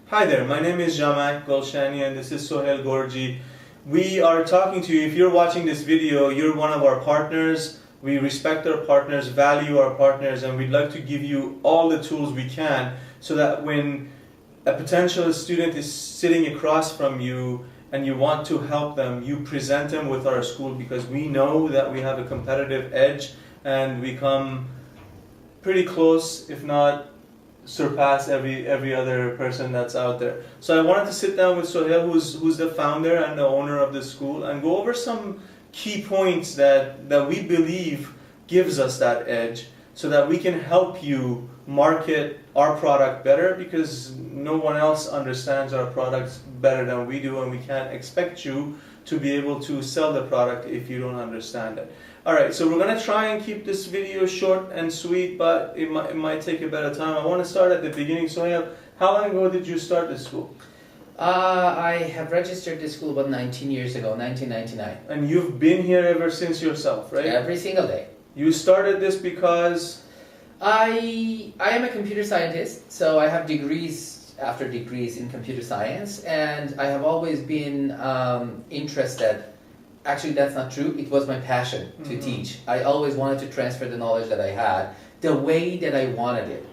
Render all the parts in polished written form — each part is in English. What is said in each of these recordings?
Hi there, my name is Jamak Golshani and this is Sohail Gorji. We are talking to you. If you're watching this video, you're one of our partners. We respect our partners, value our partners, and we'd like to give you all the tools we can so that when a potential student is sitting across from you and you want to help them, you present them with our school because we know that we have a competitive edge and we come pretty close, if not surpass every other person that's out there. So I wanted to sit down with Sohail, who's the founder and the owner of the school, and go over some key points that we believe gives us that edge so that we can help you market our product better, because no one else understands our products better than we do, and we can't expect you to be able to sell the product if you don't understand it. Alright, so we're going to try and keep this video short and sweet, but it might take a better time. I want to start at the beginning. So how long ago did you start this school? I have registered this school about 19 years ago, 1999. And you've been here ever since yourself, right? Every single day. You started this because? I am a computer scientist, so I have degrees after degrees in computer science, and I have always been interested. Actually, that's not true. It was my passion to teach. I always wanted to transfer the knowledge that I had the way that I wanted it.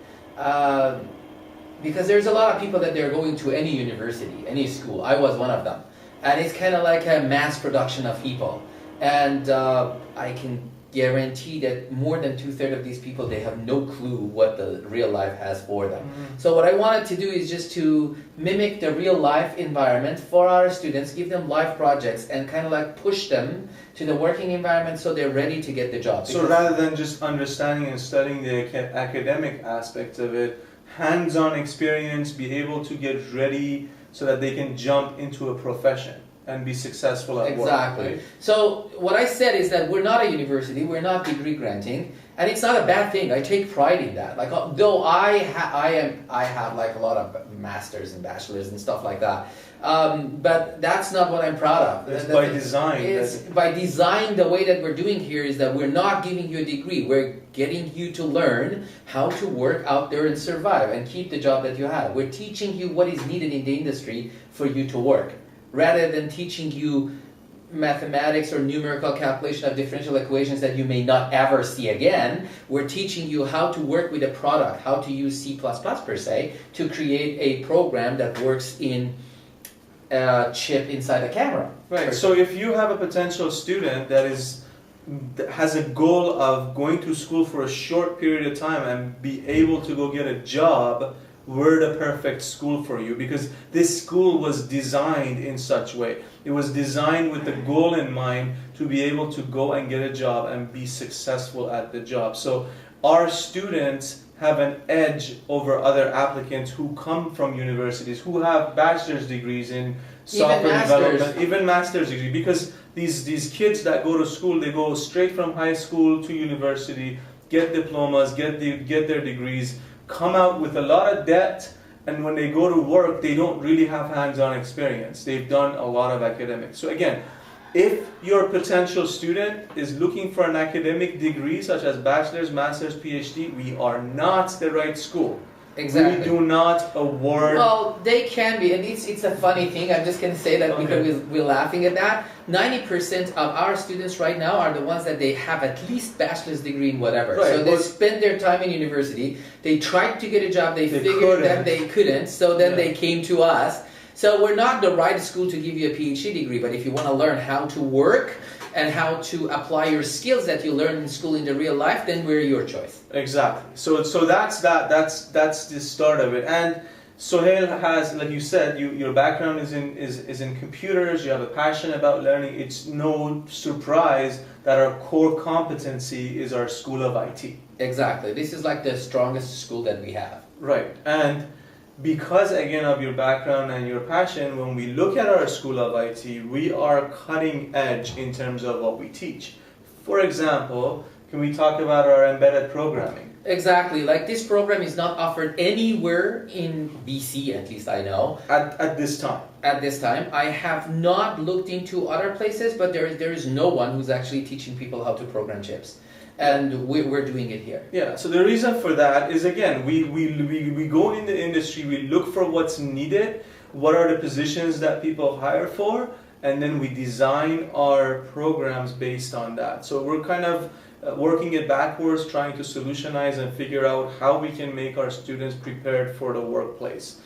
Because there's a lot of people that they're going to any university, any school. I was one of them. And it's kind of like a mass production of people. And I can guarantee that more than 2/3 of these people, they have no clue what the real life has for them. So what I wanted to do is just to mimic the real life environment for our students, give them life projects, and kind of like push them to the working environment so they're ready to get the job. So rather than just understanding and studying the academic aspects of it, hands-on experience, be able to get ready so that they can jump into a profession and be successful at work. Exactly. Right? So what I said is that we're not a university, we're not degree granting, and it's not a bad thing. I take pride in that. Like, though I have like a lot of masters and bachelors and stuff like that, but that's not what I'm proud of. It's by design. It's by design. The way that we're doing here is that we're not giving you a degree. We're getting you to learn how to work out there and survive and keep the job that you have. We're teaching you what is needed in the industry for you to work, rather than teaching you mathematics or numerical calculation of differential equations that you may not ever see again. We're teaching you how to work with a product, how to use C++ per se, to create a program that works in a chip inside a camera. Right, so if you have a potential student that has a goal of going to school for a short period of time and be able to go get a job, we're the perfect school for you, because this school was designed in such way. It was designed with the goal in mind to be able to go and get a job and be successful at the job. So our students have an edge over other applicants who come from universities, who have bachelor's degrees in software development, even master's degree, because these kids that go to school, they go straight from high school to university, get diplomas, get their degrees, come out with a lot of debt, and when they go to work, they don't really have hands-on experience. They've done a lot of academics. So again, if your potential student is looking for an academic degree such as bachelor's, master's, PhD, we are not the right school. Exactly. We do not award. Well, they can be, and it's a funny thing. I'm just going to say that because we're laughing at that. 90% of our students right now are the ones that they have at least bachelor's degree in whatever. Right. So they spend their time in university. They tried to get a job. They figured that they couldn't. So then they came to us. So we're not the right school to give you a PhD degree. But if you want to learn how to work and how to apply your skills that you learn in school in the real life, then we're your choice. Exactly. So that's the start of it. And Sohail has, like you said, your background is in computers. You have a passion about learning. It's no surprise that our core competency is our School of IT. Exactly. This is like the strongest school that we have. Right. And because again of your background and your passion, when we look at our School of IT, we are cutting edge in terms of what we teach. For example, can we talk about our embedded programming? Exactly. Like, this program is not offered anywhere in BC, at least I know. At this time. At this time. I have not looked into other places, but there is no one who's actually teaching people how to program chips. and we're doing it here. Yeah, so the reason for that is, again, we go in the industry, we look for what's needed, what are the positions that people hire for, and then we design our programs based on that. So we're kind of working it backwards, trying to solutionize and figure out how we can make our students prepared for the workplace.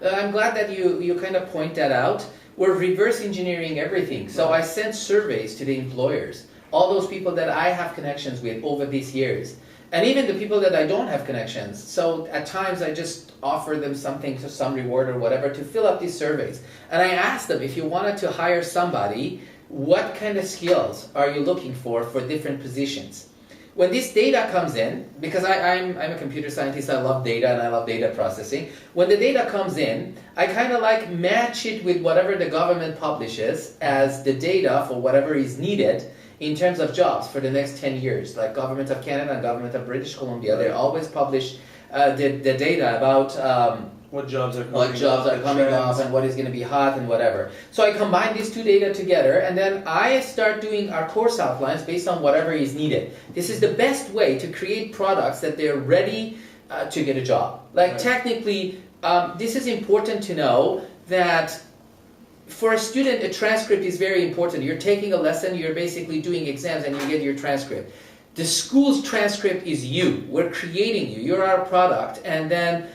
I'm glad that you kind of point that out. We're reverse engineering everything. So I sent surveys to the employers, all those people that I have connections with over these years, and even the people that I don't have connections. So at times I just offer them something, to some reward or whatever, to fill up these surveys. And I asked them, if you wanted to hire somebody, what kind of skills are you looking for different positions? When this data comes in, because I'm a computer scientist, I love data and I love data processing. When the data comes in, I kind of like match it with whatever the government publishes as the data for whatever is needed in terms of jobs for the next 10 years. Like Government of Canada and Government of British Columbia, they always publish the data about what jobs are coming off and what is going to be hot and whatever. So I combine these two data together, and then I start doing our course outlines based on whatever is needed. This is the best way to create products that they're ready to get a job. Like technically, this is important to know that for a student, a transcript is very important. You're taking a lesson, you're basically doing exams, and you get your transcript. The school's transcript is you. We're creating you. You're our product, and then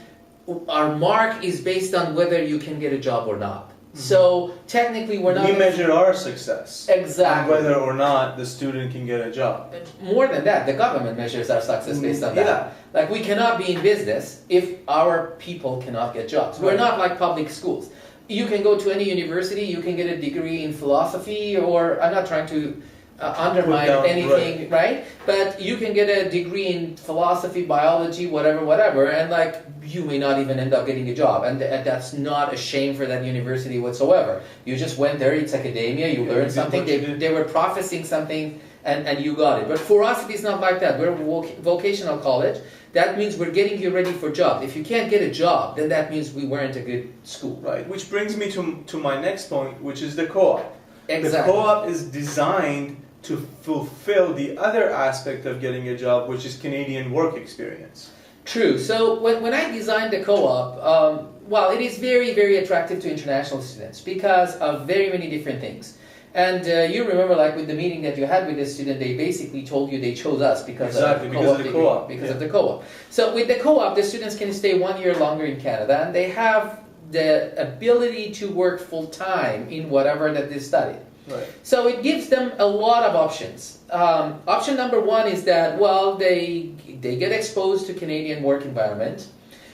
our mark is based on whether you can get a job or not. So technically we're not... We measure our success. Exactly. Whether or not the student can get a job. More than that, the government measures our success based on that. Like, we cannot be in business if our people cannot get jobs. We're not like public schools. You can go to any university, you can get a degree in philosophy, or I'm not trying to undermine anything, right? But you can get a degree in philosophy, biology, whatever, and like you may not even end up getting a job, and that's not a shame for that university whatsoever. You just went there, it's academia, you learned something, they were professing something, and you got it. But for us, it is not like that. We're a vocational college. That means we're getting you ready for jobs. If you can't get a job, then that means we weren't a good school. Right, which brings me to my next point, which is the co-op. Exactly. The co-op is designed to fulfill the other aspect of getting a job, which is Canadian work experience. True. So when I designed the co-op, well, it is very, very attractive to international students because of very many different things. And you remember, like with the meeting that you had with the student, they basically told you they chose us because of the co-op. Because of the co-op. So with the co-op, the students can stay 1 year longer in Canada, and they have the ability to work full-time in whatever that they studied. Right. So it gives them a lot of options. Option number one is that, well, they get exposed to Canadian work environment.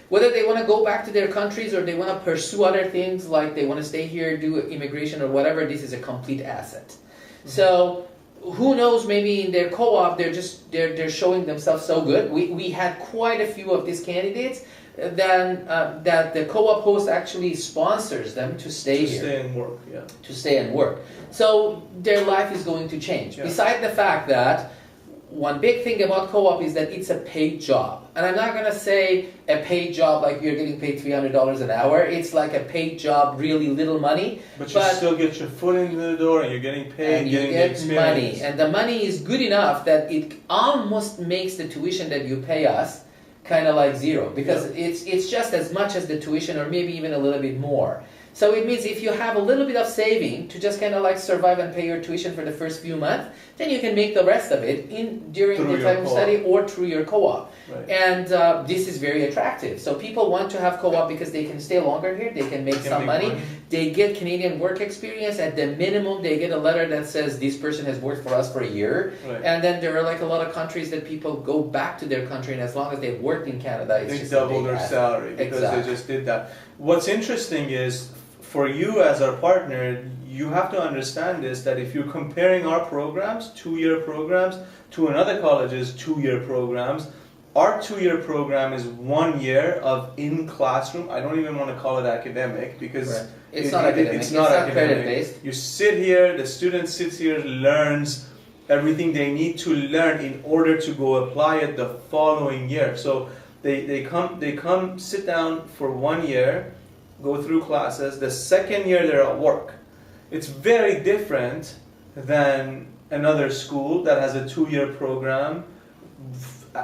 Whether they want to go back to their countries or they want to pursue other things, like they want to stay here, do immigration or whatever, this is a complete asset. Mm-hmm. So who knows, maybe in their co-op they're showing themselves so good. We had quite a few of these candidates that the co-op host actually sponsors them to stay here. To stay and work, yeah. To stay and work. So their life is going to change. Yeah. Besides the fact that one big thing about co-op is that it's a paid job. And I'm not going to say a paid job like you're getting paid $300 an hour. It's like a paid job, really little money. But you still get your foot in the door and you're getting paid, and you get money. And the money is good enough that it almost makes the tuition that you pay us kind of like zero. Because it's just as much as the tuition, or maybe even a little bit more. So it means if you have a little bit of saving to just kind of like survive and pay your tuition for the first few months, then you can make the rest of it during the time of study or through your co-op. Right. And this is very attractive. So people want to have co-op because they can stay longer here, they can make some money, they get Canadian work experience. At the minimum, they get a letter that says this person has worked for us for a year. Right. And then there are like a lot of countries that people go back to their country, and as long as they've worked in Canada, it's they just double their salary because they just did that. What's interesting is, for you as our partner, you have to understand this, that if you're comparing our programs, 2-year programs, to another college's 2-year programs, our 2-year program is 1 year of in-classroom. I don't even want to call it academic because it's not academic. It's not academic. Credit-based. You sit here, the student sits here, learns everything they need to learn in order to go apply it the following year. So they come sit down for 1 year, go through classes. The second year they're at work. It's very different than another school that has a 2-year program,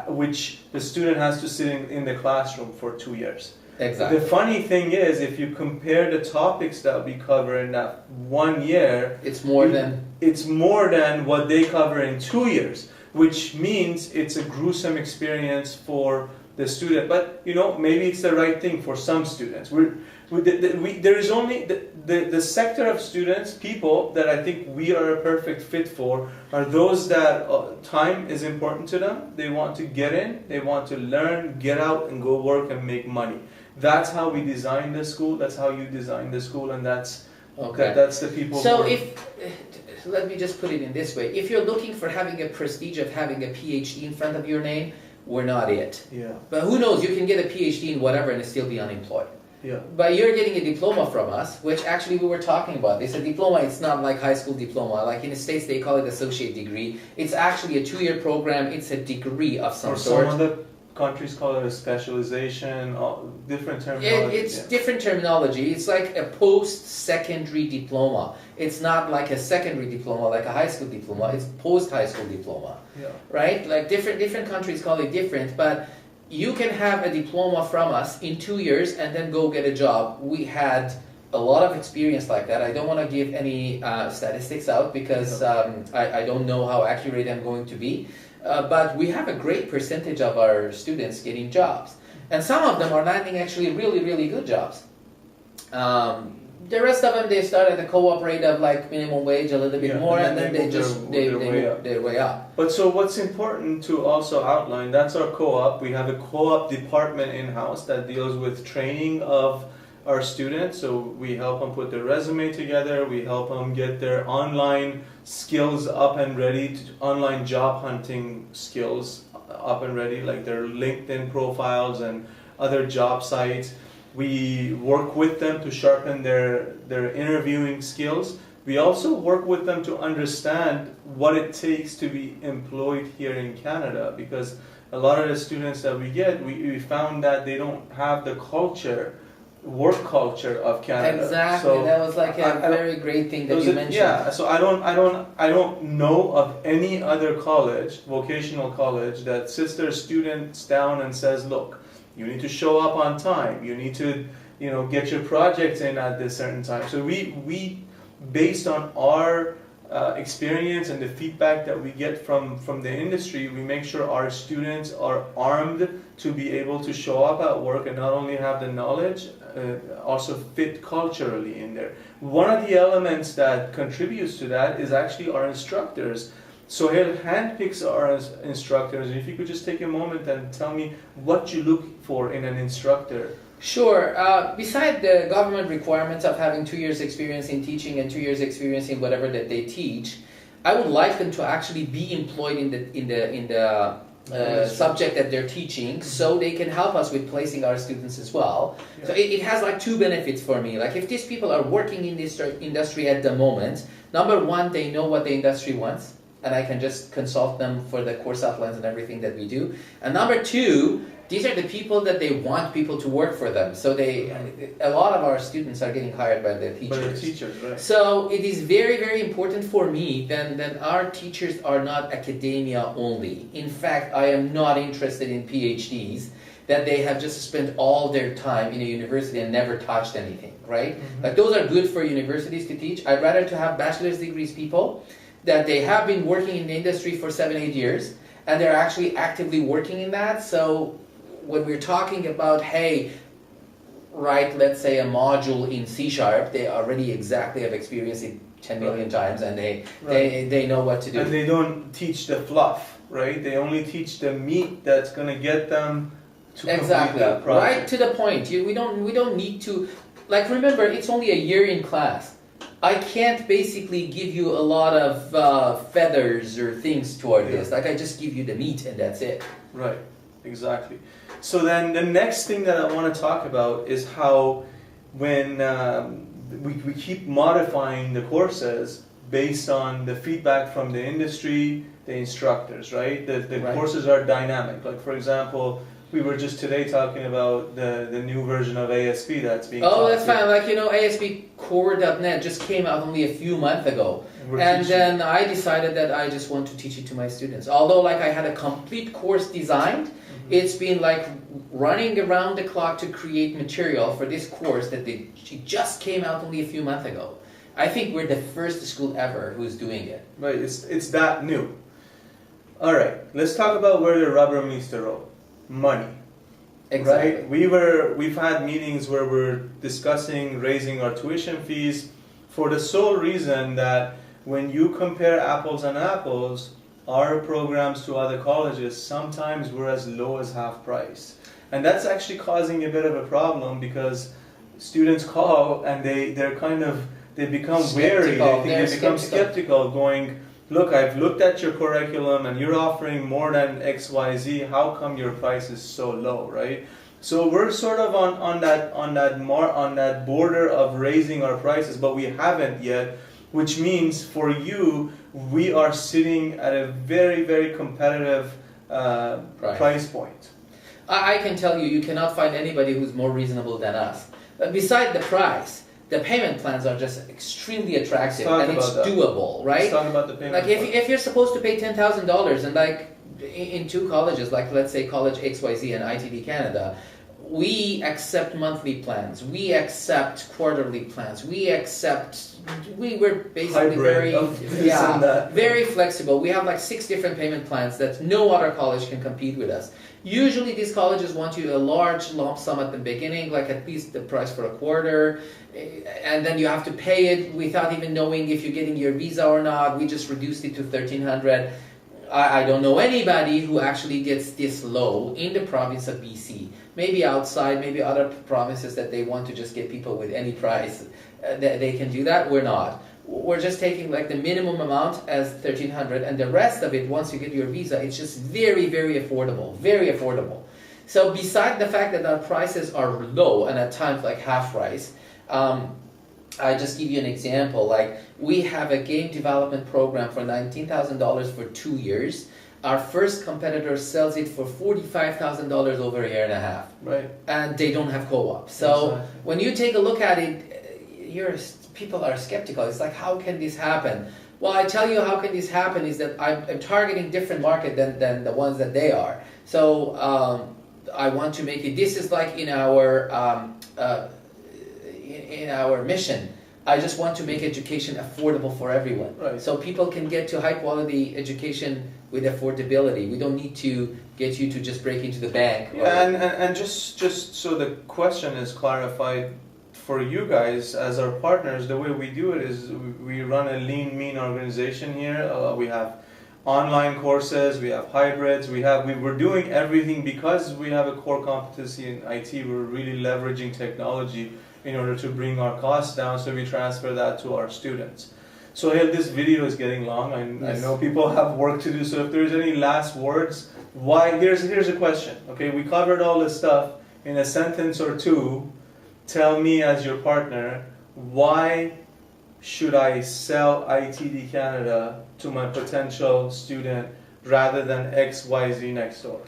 which the student has to sit in the classroom for 2 years. Exactly. The funny thing is, if you compare the topics that we cover in that 1 year, it's more than what they cover in 2 years, which means it's a gruesome experience for the student. But maybe it's the right thing for some students. There is only the sector of students, people that I think we are a perfect fit for are those that time is important to them. They want to get in, they want to learn, get out and go work and make money. That's how we design the school, that's how you design the school, and that's the people. So let me just put it in this way. If you're looking for having a prestige of having a PhD in front of your name, we're not it. Yeah. But who knows, you can get a PhD in whatever and still be unemployed. Yeah. But you're getting a diploma from us, which actually we were talking about this. A diploma, it's not like high school diploma. Like in the States, they call it associate degree. It's actually a 2-year program. It's a degree of some sort. Some other countries call it a specialization, different terminology. It's different terminology. It's like a post-secondary diploma. It's not like a secondary diploma, like a high school diploma. It's post-high school diploma. Yeah. Right? Like different countries call it different, but you can have a diploma from us in 2 years and then go get a job. We had a lot of experience like that. I don't want to give any statistics out because I don't know how accurate I'm going to be. But we have a great percentage of our students getting jobs. And some of them are landing actually really, really good jobs. The rest of them, they start at the co-op rate of like minimum wage, a little bit more, and then they move their way up. But so what's important to also outline, that's our co-op. We have a co-op department in-house that deals with training of our students. So we help them put their resume together, we help them get their online skills up and ready, online job hunting skills up and ready, like their LinkedIn profiles and other job sites. We work with them to sharpen their interviewing skills. We also work with them to understand what it takes to be employed here in Canada, because a lot of the students that we get, we found that they don't have the work culture of Canada. Exactly, so that was like a very great thing that you mentioned. Yeah, so I don't know of any other college, vocational college, that sits their students down and says, look, you need to show up on time. You need to, get your projects in at this certain time. So we based on our experience and the feedback that we get from the industry, we make sure our students are armed to be able to show up at work and not only have the knowledge, also fit culturally in there. One of the elements that contributes to that is actually our instructors. Sohail handpicks our instructors. If you could just take a moment and tell me what you look for in an instructor. Sure. Beside the government requirements of having 2 years experience in teaching and 2 years experience in whatever that they teach, I would like them to actually be employed in the subject that they're teaching, so they can help us with placing our students as well. Yeah. So it has like 2 benefits for me. Like if these people are working in this industry at the moment, number 1, they know what the industry wants, and I can just consult them for the course outlines and everything that we do. And number 2, these are the people that they want people to work for them. So a lot of our students are getting hired by the teachers. By the teachers, right. So it is very, very important for me that our teachers are not academia only. In fact, I am not interested in PhDs, that they have just spent all their time in a university and never touched anything, right? Mm-hmm. Like those are good for universities to teach. I'd rather to have bachelor's degrees people that they have been working in the industry for 7-8 years and they're actually actively working in that. So when we're talking about, hey, write, let's say, a module in C#, they already exactly have experienced it 10 million times, and they know what to do. And they don't teach the fluff, right? They only teach the meat that's going to get them to complete that project. Right to the point. We don't need to, like, remember, it's only a year in class. I can't basically give you a lot of feathers or things toward this. Like, I just give you the meat and that's it. Right, exactly. So then the next thing that I want to talk about is how when we keep modifying the courses based on the feedback from the industry, the instructors, right? The courses are dynamic. Like, for example, we were just today talking about the new version of ASP that's being taught. That's fine. Like, ASP Core.net just came out only a few months ago. And then I decided that I just want to teach it to my students. Although like I had a complete course designed, it's been like running around the clock to create material for this course that she just came out only a few months ago. I think we're the first school ever who's doing it. Right, it's that new. All right, let's talk about where the rubber meets the road. Money. Exactly. Right? We've had meetings where we're discussing raising our tuition fees for the sole reason that when you compare apples and apples, our programs to other colleges, sometimes we're as low as half price. And that's actually causing a bit of a problem because students call and they become wary, they become skeptical going, look, I've looked at your curriculum and you're offering more than XYZ, how come your price is so low, right? So we're sort of on that border of raising our prices, but we haven't yet, which means for you, we are sitting at a very, very competitive price point. I can tell you, you cannot find anybody who's more reasonable than us. But beside the price, the payment plans are just extremely attractive and it's doable, right? Let's talk about the payment like if you're supposed to pay $10,000 and like in two colleges, like let's say College XYZ and ITD Canada, we accept monthly plans, we accept quarterly plans, we're basically very flexible. We have like 6 different payment plans that no other college can compete with us. Usually these colleges want you a large lump sum at the beginning, like at least the price for a quarter, and then you have to pay it without even knowing if you're getting your visa or not. We just reduced it to $1,300. I don't know anybody who actually gets this low in the province of BC. Maybe outside, maybe other provinces that they want to just get people with any price. They can do that. We're not. We're just taking like the minimum amount as $1,300, and the rest of it, once you get your visa, it's just very, very affordable. Very affordable. So beside the fact that our prices are low and at times like half price, I just give you an example. Like we have a game development program for $19,000 for 2 years. Our first competitor sells it for $45,000 over a year and a half. Right. And they don't have co-op. So when you take a look at it, people are skeptical. It's like, how can this happen? Well, I tell you how can this happen is that I'm targeting different market than the ones that they are. So I want to make it, this is like in our mission. I just want to make education affordable for everyone. Right. So people can get to high quality education with affordability. We don't need to get you to just break into the bank. Yeah, and just so the question is clarified, for you guys as our partners, the way we do it is we run a lean, mean organization here. We have online courses, we have hybrids, we're doing everything because we have a core competency in IT. We're really leveraging technology in order to bring our costs down, so we transfer that to our students. So this video is getting long. I know people have work to do, so if there's any last words, here's a question. Okay, we covered all this stuff in a sentence or two. Tell me as your partner, why should I sell ITD Canada to my potential student rather than XYZ next door?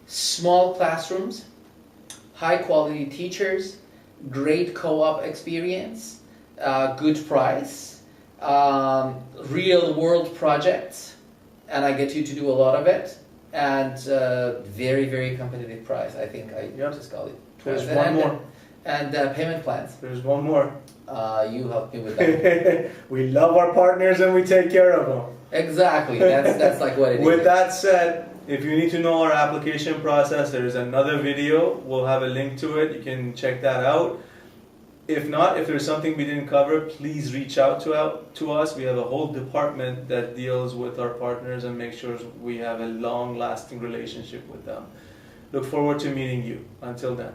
Small classrooms, high quality teachers, great co-op experience, good price, real world projects, and I get you to do a lot of it, and very, very competitive price. I think I just got it. There's one more. And payment plans. There's one more. You help me with that. We love our partners and we take care of them. Exactly. That's like what it is. With that said, if you need to know our application process, there's another video. We'll have a link to it. You can check that out. If not, if there's something we didn't cover, please reach out to us. We have a whole department that deals with our partners and makes sure we have a long-lasting relationship with them. Look forward to meeting you. Until then.